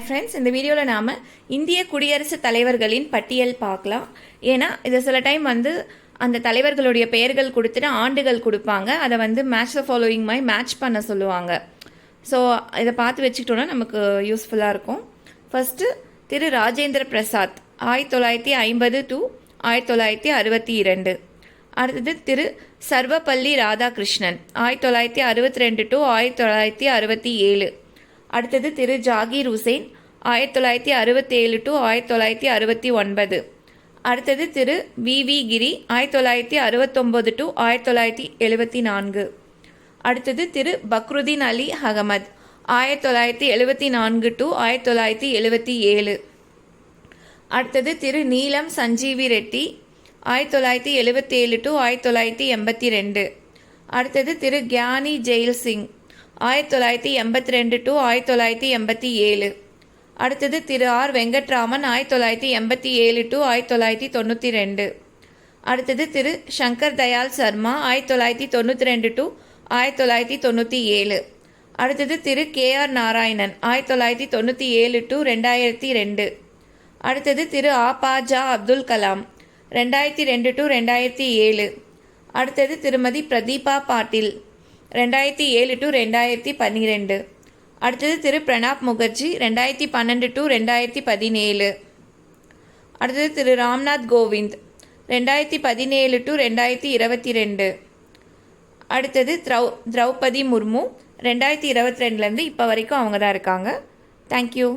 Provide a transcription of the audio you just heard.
Friends, இந்த வீடியோவில் நாம் இந்திய குடியரசுத் தலைவர்களின் பட்டியல் பார்க்கலாம். ஏன்னா இது சில டைம் அந்த தலைவர்களுடைய பெயர்கள் கொடுத்துட்டு ஆண்டுகள் கொடுப்பாங்க. அதை மேட்ச் த ஃபாலோயிங் மாதிரி மேட்ச் பண்ண சொல்லுவாங்க. ஸோ இதை பார்த்து வச்சுக்கிட்டோன்னா நமக்கு யூஸ்ஃபுல்லாக இருக்கும். First Thiru Rajendra Prasad 1950 to 1962. அடுத்தது திரு சர்வப்பள்ளி ராதாகிருஷ்ணன் 1962 to 1967. அடுத்தது திரு ஜாகீர் ஹுசேன் 1967 to 1969. அடுத்தது திரு வி கிரி 1969 to 1974. அடுத்தது திரு பக்ருதீன் அலி அகமது 1974 to 1977. அடுத்தது திரு நீலம் சஞ்சீவி ரெட்டி 1977 to 1982. அடுத்தது திரு கியானி ஜெயில் சிங் 1982 to 1987. அடுத்தது திரு ஆர் வெங்கட்ராமன் 1987 to 1992. அடுத்தது திரு சங்கர் தயாள் சர்மா 1992 to 1997. அடுத்தது திரு கேஆர் நாராயணன் 1997 to 2002. அடுத்தது திரு ஆபாஜா அப்துல் கலாம் 2002 to 2007. அடுத்தது திருமதி பிரதீபா பாட்டில் 2007 to 2012. அடுத்தது திரு பிரணாப் முகர்ஜி 2012 to 2017. அடுத்தது திரு ராம்நாத் கோவிந்த் 2017 to 2022. அடுத்தது திரௌபதி முர்மு 2022 இப்போ வரைக்கும் அவங்க தான் இருக்காங்க. தேங்க்யூ.